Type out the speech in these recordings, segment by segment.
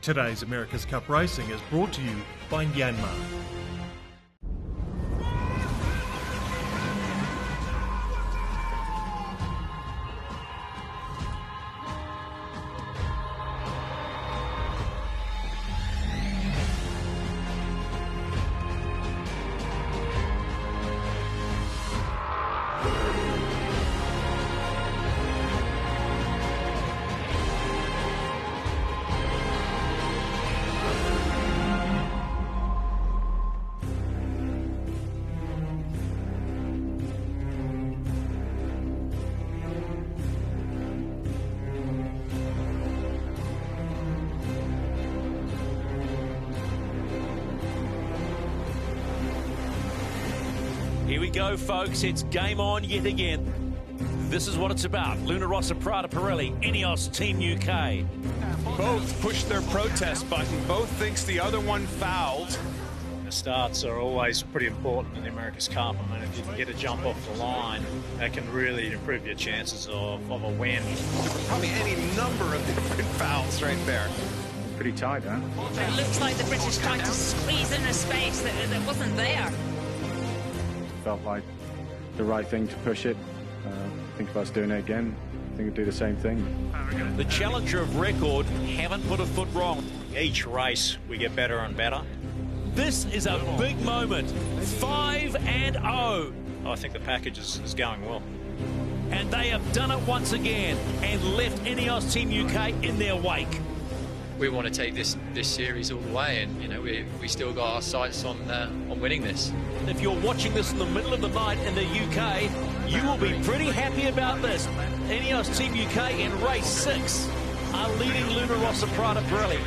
Today's America's Cup Racing is brought to you by Myanmar. Here we go, folks. It's game on yet again. This is what it's about. Luna Rossa, Prada Pirelli, Ineos Team UK. Both pushed their protest button. Both thinks the other one fouled. The starts are always pretty important in the America's Cup. I mean, if you can get a jump off the line, that can really improve your chances of a win. Probably any number of different fouls right there. Pretty tight, huh? It looks like the British tried to squeeze in a space that wasn't there. Felt like the right thing to push it. Think of us doing it again. I think we'd do the same thing. The challenger of record haven't put a foot wrong. Each race, we get better and better. This is a big moment. 5-0. I think the package is going well. And they have done it once again and left Ineos Team UK in their wake. We want to take this series all the way, and you know we still got our sights on winning this. If you're watching this in the middle of the night in the UK, you will be pretty happy about this. Ineos Team UK in race 6 are leading Luna Rossa Prada Pirelli.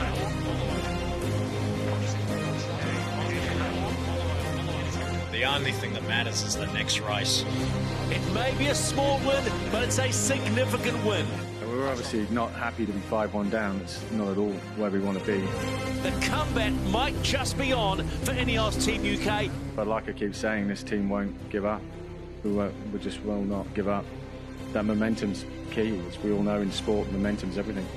The only thing that matters is the next race. It may be a small win, but it's a significant win. We're obviously not happy to be 5-1 down. It's not at all where we want to be. The comeback might just be on for Ineos Team UK. But like I keep saying, this team won't give up. We just will not give up. That momentum's key. As we all know in sport, momentum's everything.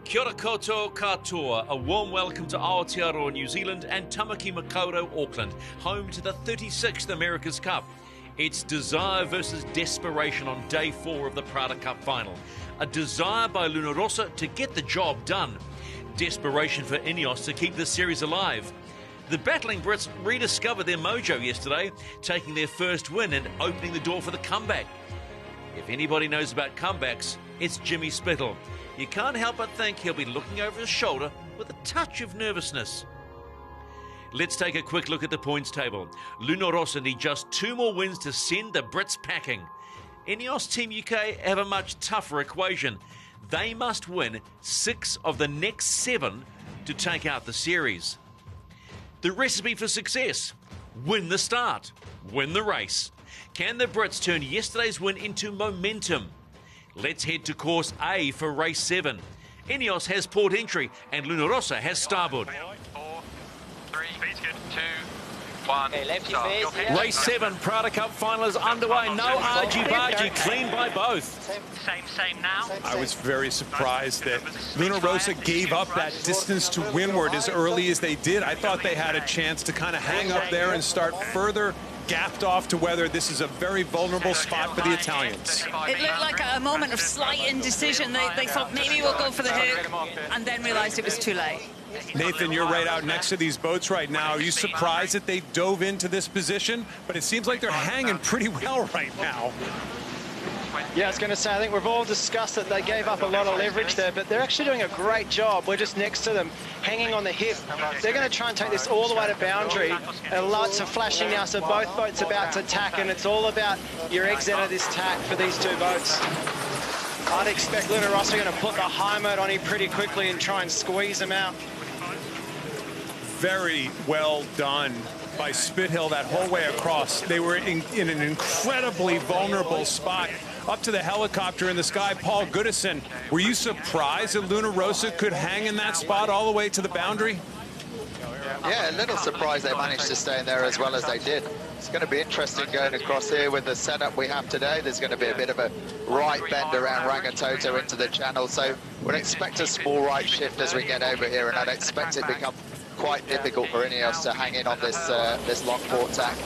Kia ora koutou katoa, a warm welcome to Aotearoa, New Zealand and Tamaki Makaurau, Auckland, home to the 36th America's Cup. It's desire versus desperation on day 4 of the Prada Cup final. A desire by Luna Rossa to get the job done. Desperation for Ineos to keep this series alive. The battling Brits rediscovered their mojo yesterday, taking their first win and opening the door for the comeback. If anybody knows about comebacks, it's Jimmy Spittle. You can't help but think he'll be looking over his shoulder with a touch of nervousness. Let's take a quick look at the points table. Luna Rossa need just 2 more wins to send the Brits packing. Ineos Team UK have a much tougher equation. They must win 6 of the next 7 to take out the series. The recipe for success: win the start, win the race. Can the Brits turn yesterday's win into momentum? Let's head to course A for race 7. Ineos has port entry and Luna Rossa has starboard. 4, 3, 2, 1. Race 7 Prada Cup final is underway. No argy-bargy, clean by both. Same now. I was very surprised that Luna Rossa gave up that distance to windward as early as they did. I thought they had a chance to kind of hang up there and start further gapped off to weather. This is a very vulnerable spot for the Italians. It looked like a moment of slight indecision. They thought maybe we'll go for the hook and then realized it was too late. Nathan, you're right out next to these boats right now. Are you surprised that they dove into this position? But it seems like they're hanging pretty well right now. Yeah, I was going to say, I think we've all discussed that they gave up a lot of leverage there, but they're actually doing a great job. We're just next to them, hanging on the hip. They're going to try and take this all the way to boundary. And lots of flashing now, so both boats about to tack, and it's all about your exit of this tack for these 2 boats. I'd expect Luna Rossa are going to put the high mode on him pretty quickly and try and squeeze him out. Very well done by Spithill that whole way across. They were in an incredibly vulnerable spot. Up to the helicopter in the sky, Paul Goodison. Were you surprised that Luna Rossa could hang in that spot all the way to the boundary? Yeah, a little surprised they managed to stay in there as well as they did. It's going to be interesting going across here with the setup we have today. There's going to be a bit of a right bend around Rangitoto into the channel, so we'd expect a small right shift as we get over here, and I'd expect it to become quite difficult for Ineos to hang in on this this long port tack.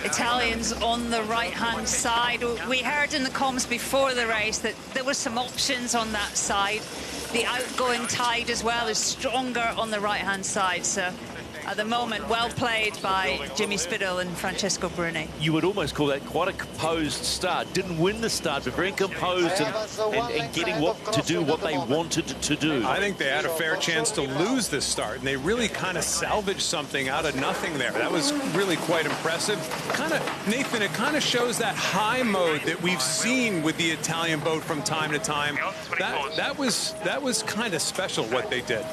Italians on the right-hand side. We heard in the comms before the race that there were some options on that side. The outgoing tide as well is stronger on the right-hand side. So at the moment, well played by Jimmy Spithill and Francesco Bruni. You would almost call that quite a composed start. Didn't win the start, but very composed and getting to do what they wanted to do. I think they had a fair chance to lose this start, and they really kind of salvaged something out of nothing there. That was really quite impressive. Nathan, it kind of shows that high mode that we've seen with the Italian boat from time to time. That was kind of special what they did.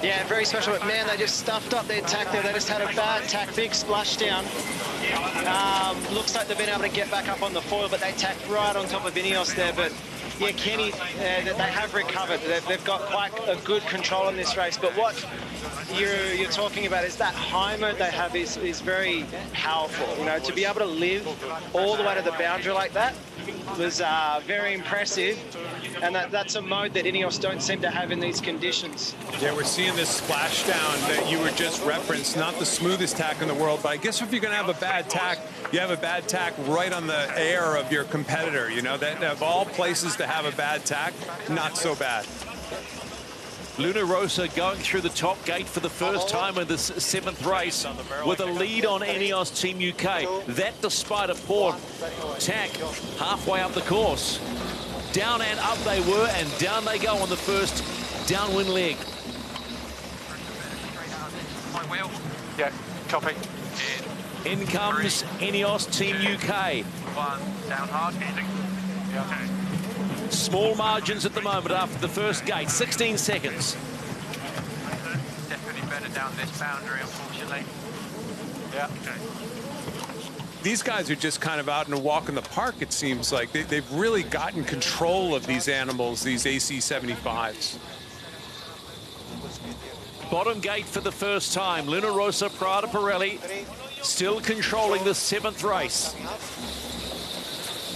Yeah, very special, but man, they just stuffed up their tack there. They just had a bad tack, big splashdown. Looks like they've been able to get back up on the foil, but they tacked right on top of Ineos there. But yeah, Kenny, they have recovered. They've got quite a good control in this race. But what you're talking about is that high mode they have is very powerful. You know, to be able to live all the way to the boundary like that was very impressive. And that's a mode that Ineos don't seem to have in these conditions. Yeah, we're seeing this splashdown that you were just referenced, not the smoothest tack in the world, but I guess if you're going to have a bad tack, you have a bad tack right on the air of your competitor. You know, that of all places to have a bad tack, not so bad. Luna Rossa going through the top gate for the first time in this 7th race with a lead on Ineos Team UK. That despite a poor tack halfway up the course. Down and up they were, and down they go on the first downwind leg. Yeah, copy. In comes Ineos Team UK. One, down hard, easy. Yeah, okay. Small margins at the moment after the first gate, 16 seconds. Definitely better down this boundary, unfortunately. Yeah. Okay. These guys are just kind of out in a walk in the park, it seems like. They've really gotten control of these animals, these AC-75s. Bottom gate for the first time. Luna Rossa, Prada Pirelli still controlling the 7th race.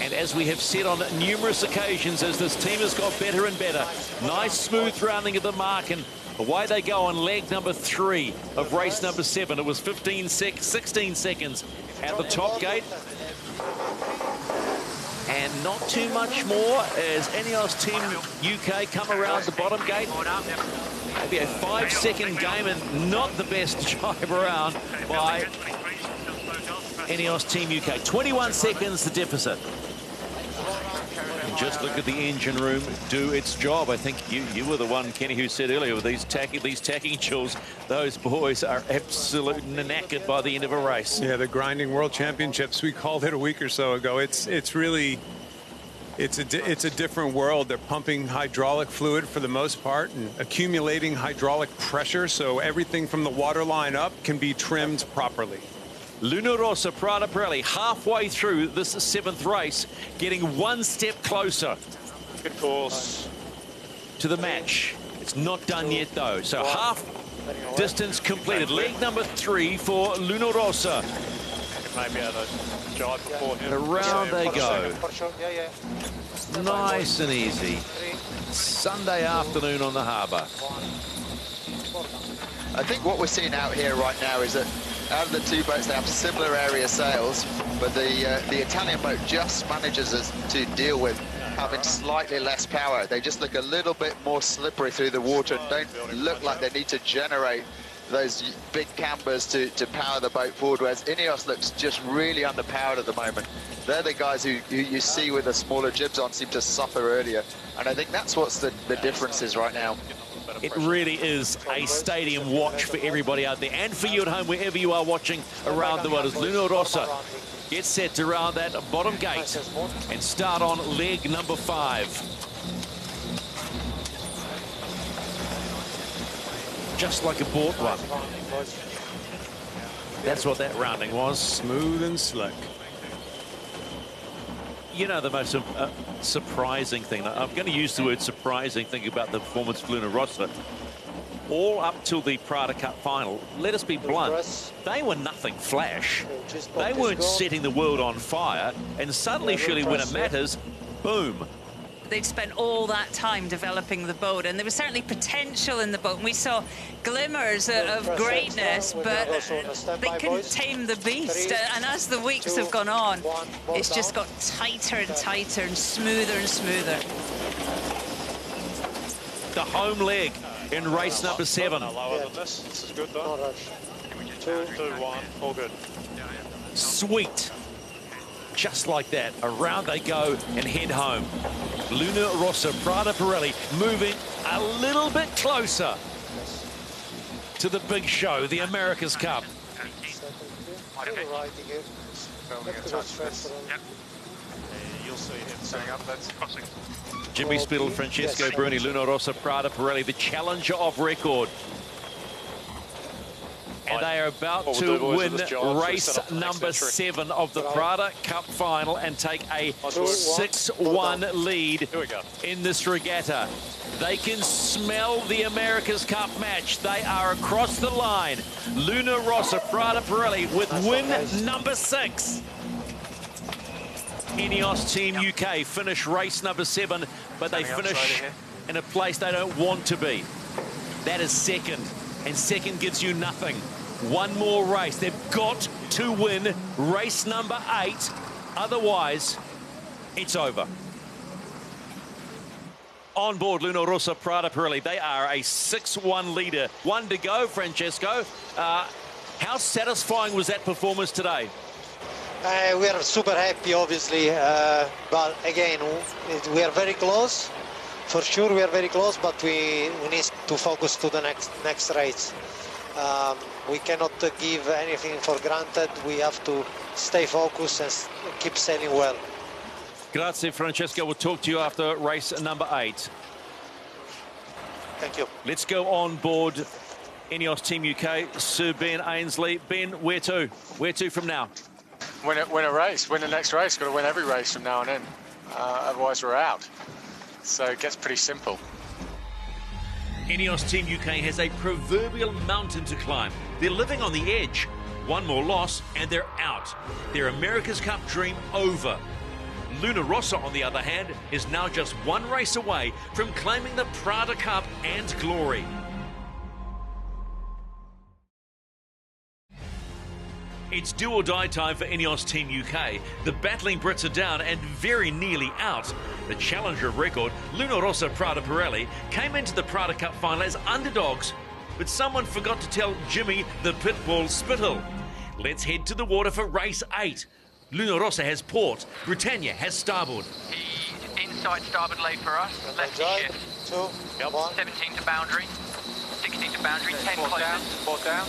And as we have said on numerous occasions, as this team has got better and better, nice smooth rounding of the mark, and away they go on leg number 3 of race number 7. It was 16 seconds at the top gate. And not too much more as Ineos Team UK come around the bottom gate. Maybe a 5-second game, and not the best drive around by Ineos Team UK. 21 seconds the deficit. And just look at the engine room do its job. I think you were the one, Kenny, who said earlier with these tacking jewels, those boys are absolutely knackered by the end of a race. Yeah, the grinding world championships, we called it a week or so ago. It's really, it's a different world. They're pumping hydraulic fluid for the most part and accumulating hydraulic pressure, so everything from the waterline up can be trimmed properly. Luna Rossa, Prada Pirelli, halfway through this 7th race, getting one step closer. Good course. To the match. It's not done yet, though. So half distance completed. Leg number 3 for Luna Rossa. Maybe out of drive before him. Around they go. Nice and easy. Sunday afternoon on the harbour. I think what we're seeing out here right now is that out of the two boats, they have similar area sails, but the Italian boat just manages to deal with having slightly less power. They just look a little bit more slippery through the water and don't look like they need to generate those big cambers to power the boat forward, whereas Ineos looks just really underpowered at the moment. They're the guys who you see with the smaller jibs on seem to suffer earlier, and I think that's what's the difference is right now. It really is a stadium watch for everybody out there, and for you at home, wherever you are watching around the world, as Luna Rossa gets set to round that bottom gate and start on leg number 5. Just like a bought one. That's what that rounding was. Smooth and slick. You know, the most surprising thing, I'm going to use the word surprising thing about the performance of Luna Rossa, all up till the Prada Cup final, let us be blunt, they were nothing flash. They weren't setting the world on fire, and suddenly, surely when it matters, boom. They'd spent all that time developing the boat, and there was certainly potential in the boat. And we saw glimmers of greatness, but they couldn't tame the beast. And as the weeks have gone on, it's just got tighter and tighter and smoother. The home leg in race number 7. Lower than this. This is good though. 2-1, all good. Sweet. Just like that, around they go and head home. Luna Rossa, Prada Pirelli moving a little bit closer to the big show, the America's Cup. You'll see him setting up. That's crossing. Jimmy Spittle, Francesco Bruni, Luna Rossa, Prada Pirelli, the challenger of record. And they are about to win race number 7 of the Prada Cup final and take a 6-1 lead in this regatta. They can smell the America's Cup match. They are across the line. Luna Rossa, Prada Pirelli with win number 6. Ineos Team UK finish race number 7, but they finish in a place they don't want to be. That is second, and second gives you nothing. One more race. They've got to win race number 8. Otherwise, it's over. On board Luna Rossa, Prada Pirelli. They are a 6-1 leader. 1 to go, Francesco. How satisfying was that performance today? We are super happy, obviously, but again, we are very close. For sure, we are very close, but we need to focus to the next race. We cannot give anything for granted. We have to stay focused and keep sailing well. Grazie, Francesco. We'll talk to you after race number 8. Thank you. Let's go on board Ineos Team UK. Sir Ben Ainsley. Ben, where to? Where to from now? Win a race. Win the next race. Got to win every race from now on in. Otherwise, we're out. So it gets pretty simple. Ineos Team UK has a proverbial mountain to climb. They're living on the edge. One more loss and they're out. Their America's Cup dream over. Luna Rossa, on the other hand, is now just 1 race away from claiming the Prada Cup and glory. It's do or die time for Ineos Team UK. The battling Brits are down and very nearly out. The challenger of record, Luna Rossa, Prada Pirelli, came into the Prada Cup final as underdogs, but someone forgot to tell Jimmy the Pitbull Spittle. Let's head to the water for race 8. Luna Rossa has port, Britannia has starboard. He's inside starboard lane for us, lefty shift. 17 to boundary, 16 to boundary, 10 closest. Port down.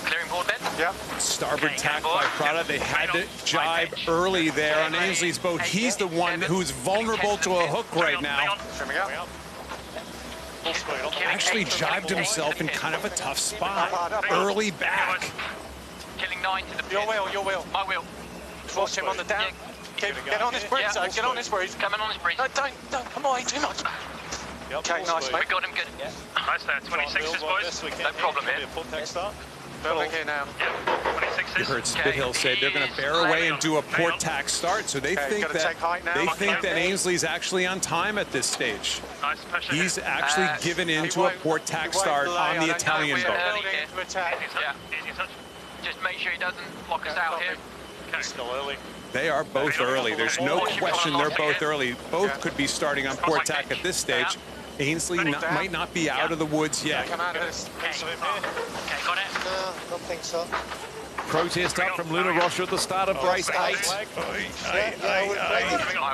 Clearing board bed. Yeah. Starboard tack by Prada. They had to jibe early there on Ainsley's boat. He's the one who's vulnerable to a hook right now. Actually jibed himself in kind of a tough spot. Early back. Killing 9 to the Your wheel. My wheel. Force him on the down. Get on this bridge, though. Get on this bridge. Coming on this bridge. No, don't. Come on, too much. Okay, nice, mate. We got him good. Yeah. Nice there. 26s, boys. No problem here. Building here now. Yeah. 26s. You heard Spithill say they're going to bear away and do a port tack start, so they think that Ainsley's actually on time at this stage. Nice pressure. He's actually given in to a port tack start on the Italian boat. Yeah. Easy touch. Just make sure he doesn't lock us out here. Okay. Still early. They are both early. There's no question they're both early. Both could be starting on port tack at this stage. Ainsley might not be out of the woods yet. Come out of this. Okay, got it. No, don't think so. Protest up from Luna Rossa at the start of race 8. I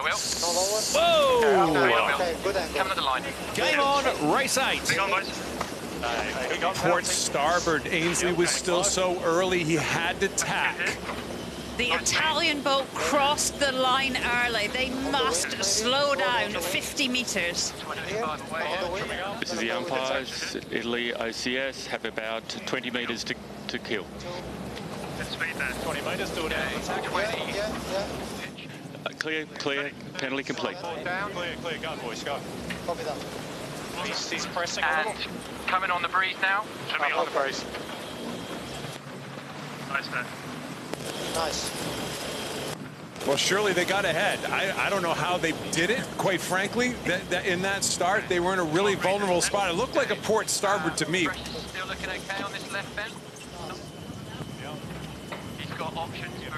will. Whoa! Okay, good angle. Coming to the line. Game on, race 8. Big on, boys. Port starboard. Ainsley was still so early, he had to tack. The Italian boat crossed the line early. They must slow down 50 meters. This is the umpires. Italy OCS have about 20 meters to kill. Speed there. 20 meters, do it. 20. Clear, clear, penalty complete. Down. Clear, go, boys, go. Copy that. He's pressing a And little. coming on the breeze now. Should be on the breeze. Nice there. Nice. Well, surely they got ahead. I don't know how they did it, quite frankly. That in that start, they were in a really vulnerable spot. It looked like a port starboard to me. Still looking okay on this left bend. He's got options for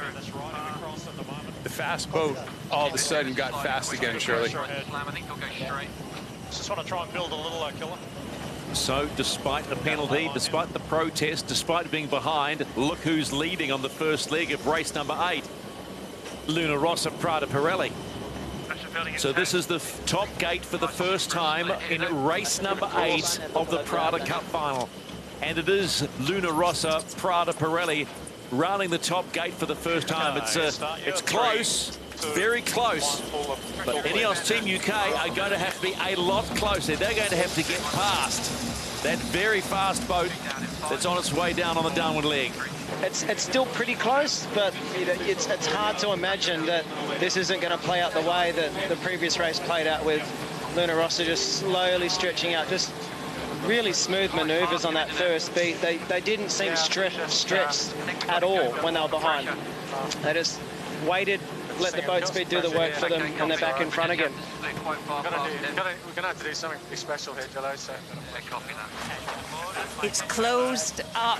The fast boat all of a sudden got fast again, Shirley. I think he'll go straight. Just want to try and build a little killer. So, despite the penalty, despite the protest, despite being behind, look who's leading on the first leg of race number 8. Luna Rossa, Prada Pirelli. So this is the top gate for the first time in race number 8 of the Prada Cup final. And it is Luna Rossa, Prada Pirelli rounding the top gate for the first time. It's close, very close. But Ineos Team UK are going to have to be a lot closer. They're going to have to get past that very fast boat that's on its way down on the downward leg. It's still pretty close, but it's hard to imagine that this isn't going to play out the way that the previous race played out, with Luna Rossa just slowly stretching out. Just really smooth manoeuvres on that first beat. They didn't seem stretched at all when they were behind. They just waited, let the boat speed do the work for them, and they're back in front again. We're going to have to do something pretty special here, Jello. So. It's closed up.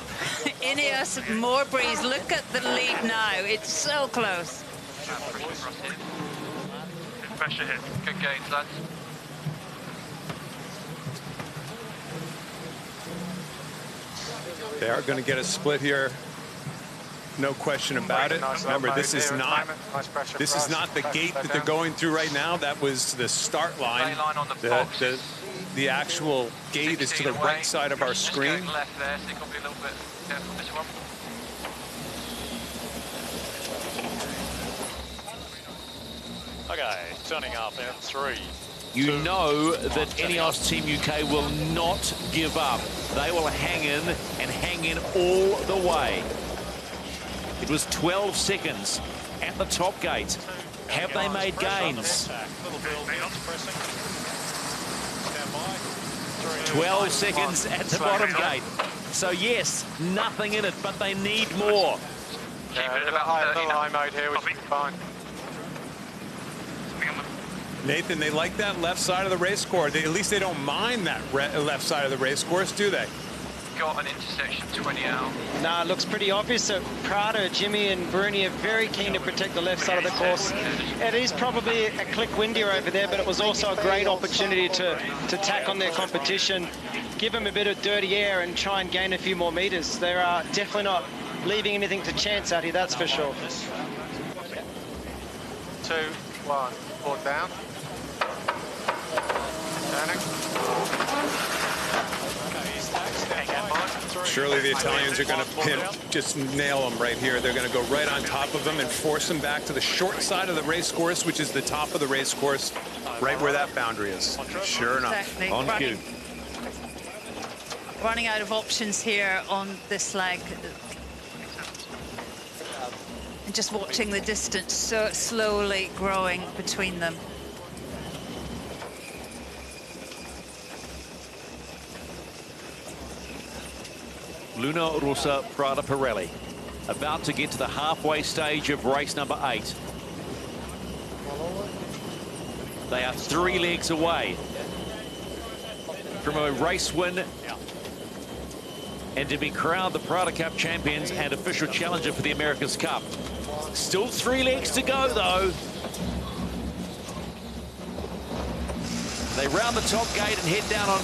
Ineos, more breeze. Look at the lead now. It's so close. Pressure hit. Good gains, lads. They are going to get a split here. No question about it. Remember, this is not the gate that they're going through right now. That was the start line. The actual gate is to the right side of our screen. Left there, so you've got to be a little bit careful with this one. Okay, turning up in 3. You know that Ineos Team UK will not give up. They will hang in and hang in all the way. It was 12 seconds at the top gate. Have they made gains? 12 seconds at the bottom gate. So yes, nothing in it, but they need more. Yeah, a little high mode here, which is fine. Nathan, they like that left side of the race course. At least they don't mind that left side of the race course, do they? Got an intersection 20 out. Nah, it looks pretty obvious that Prada, Jimmy and Bruni are very keen to protect the left side of the course. It is probably a click windier over there, but it was also a great opportunity to tack on their competition, give them a bit of dirty air and try and gain a few more meters. They're definitely not leaving anything to chance out here, that's for sure. 2, 1, board down. Surely the Italians are going to just nail them right here. They're going to go right on top of them and force them back to the short side of the race course, which is the top of the race course, right where that boundary is. Sure enough. Exactly. On cue. Running out of options here on this leg. And just watching the distance so slowly growing between them. Luna Rossa, Prada Pirelli, about to get to the halfway stage of race number 8. They are 3 legs away from a race win and to be crowned the Prada Cup champions and official challenger for the America's Cup. Still 3 legs to go, though. They round the top gate and head down on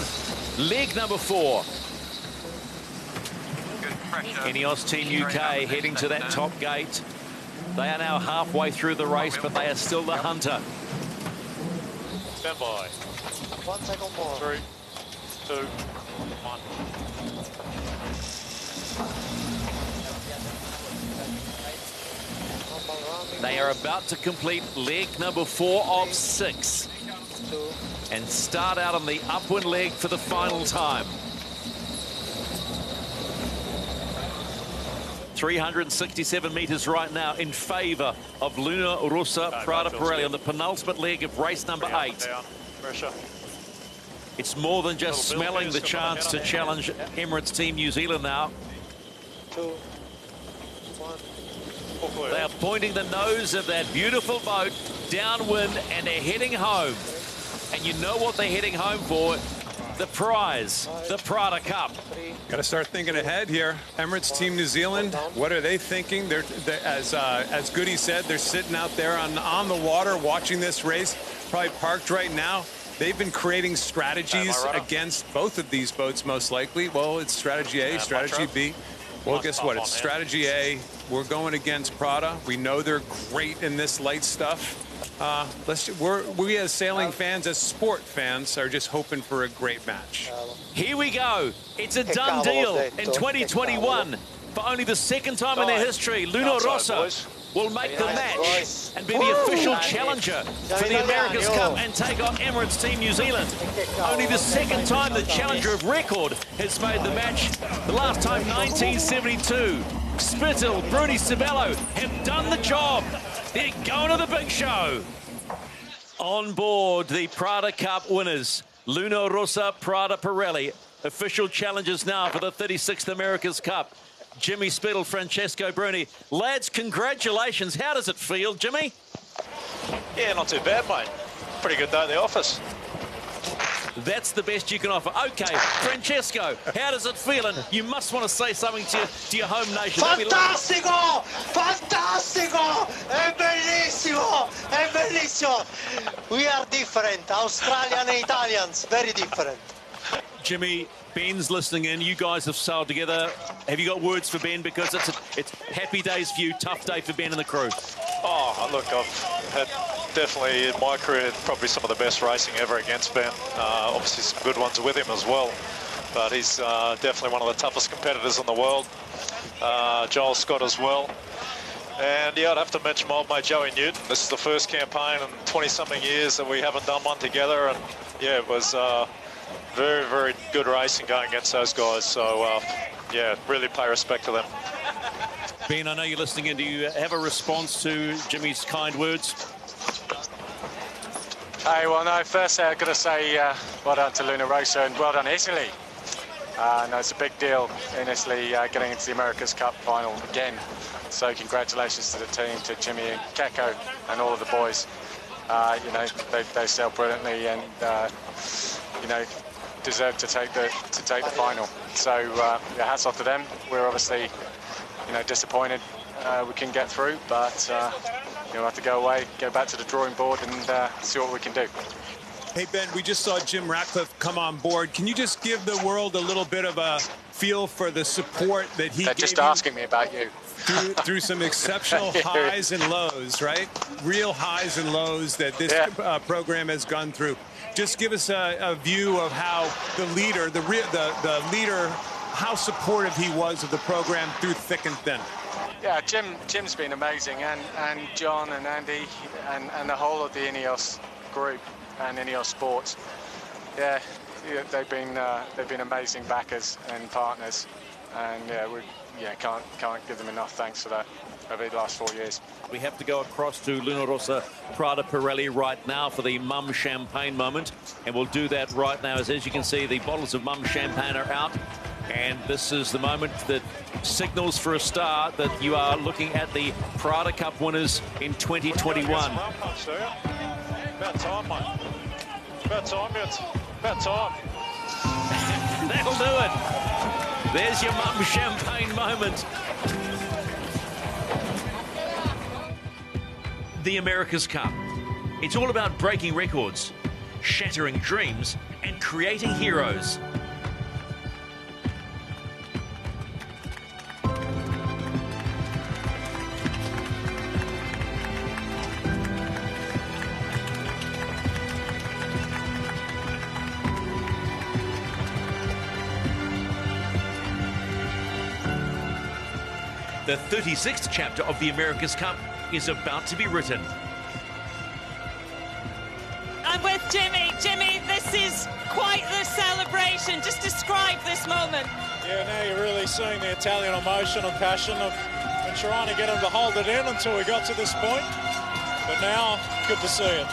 leg number 4. Ineos Team UK heading to that top gate. They are now halfway through the race, but they are still the hunter. Stand by. 1 second more. 3, 2, 1. They are about to complete leg number 4 of 6 and start out on the upwind leg for the final time. 367 metres right now in favour of Luna Rossa Prada Pirelli on the penultimate leg of race number 8. Pressure. It's more than just smelling the chance to challenge Emirates Team New Zealand now. 2, 1. They are pointing the nose of that beautiful boat downwind and they're heading home. And you know what they're heading home for? The prize, the Prada Cup. Got to start thinking ahead here. Emirates Team New Zealand, what are they thinking? They're as Goody said, they're sitting out there on the water watching this race, probably parked right now. They've been creating strategies against both of these boats, most likely. Well, it's strategy A, strategy B. Well, guess what? It's strategy A. We're going against Prada. We know they're great in this light stuff. We as sailing fans, as sport fans, are just hoping for a great match. Here we go. It's a done deal in 2021. For only the second time in their history, Luna Rossa will make the match and be the official challenger for the America's Cup and take on Emirates Team New Zealand. Only the second time the challenger of record has made the match. The last time, 1972. Spittle, Bruni Sabello have done the job. They're going to the big show. On board the Prada Cup winners, Luna Rossa Prada Pirelli, official challengers now for the 36th America's Cup. Jimmy Spittle, Francesco Bruni. Lads, congratulations. How does it feel, Jimmy? Yeah, not too bad, mate. Pretty good day at the office. That's the best you can offer. Okay, Francesco, how does it feel? And you must want to say something to your home nation. Fantastico! Fantastico! È bellissimo! È bellissimo! We are different, Australian and Italians, very different. Jimmy, Ben's listening in. You guys have sailed together. Have you got words for Ben? Because it's happy days for you, tough day for Ben and the crew. Oh, look, I've had definitely in my career probably some of the best racing ever against Ben. Obviously some good ones with him as well, but he's definitely one of the toughest competitors in the world. Joel Scott as well. And yeah, I'd have to mention my old mate Joey Newton. This is the first campaign in 20-something years that we haven't done one together, and yeah, it was very, very good racing going against those guys. So yeah, really pay respect to them. Ben, I know you're listening in. Do you have a response to Jimmy's kind words? Hey, well, no, first I've got to say well done to Luna Rossa and well done Italy. No, it's a big deal in Italy getting into the America's Cup final again. So congratulations to the team, to Jimmy and Keko and all of the boys. You know, they sailed brilliantly and you know, deserve to take the final. So yeah, hats off to them. We're obviously, you know, disappointed we can get through, but you know, we'll have to go away, go back to the drawing board and see what we can do. Hey, Ben, we just saw Jim Ratcliffe come on board. Can you just give the world a little bit of a feel for the support that he They're gave just asking me about you. Through some exceptional highs and lows, right? Real highs and lows that this program has gone through. Just give us a view of how the leader, the leader, how supportive he was of the program through thick and thin. Yeah, Jim's been amazing, and John and Andy and the whole of the Ineos group and Ineos Sports. Yeah, they've been amazing backers and partners, and yeah, can't give them enough thanks for that over the last 4 years. We have to go across to Luna Rossa Prada Pirelli right now for the Mum Champagne moment, and we'll do that right now. As you can see, the bottles of Mum Champagne are out, and this is the moment that signals for a start that you are looking at the Prada Cup winners in 2021. About time, mate. About time, Yacht. About time. That'll do it. There's your Mum Champagne moment. The America's Cup. It's all about breaking records, shattering dreams, and creating heroes. The 36th chapter of the America's Cup is about to be written. I'm with Jimmy. Jimmy, this is quite the celebration. congratulations. Just describe this moment. Yeah, now you're really seeing the Italian emotion and passion. I've been trying to get them to hold it in until we got to this point, but now, good to see it.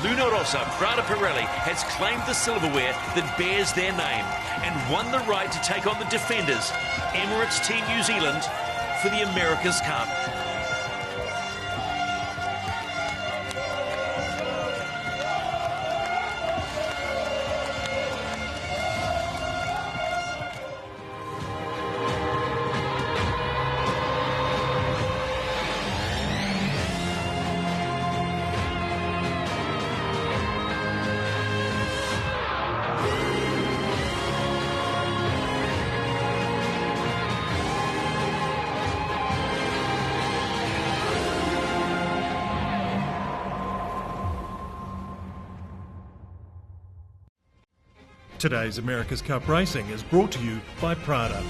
Luna Rossa Prada Pirelli has claimed the silverware that bears their name and won the right to take on the defenders, Emirates Team New Zealand, for the America's Cup. Today's America's Cup Racing is brought to you by Prada.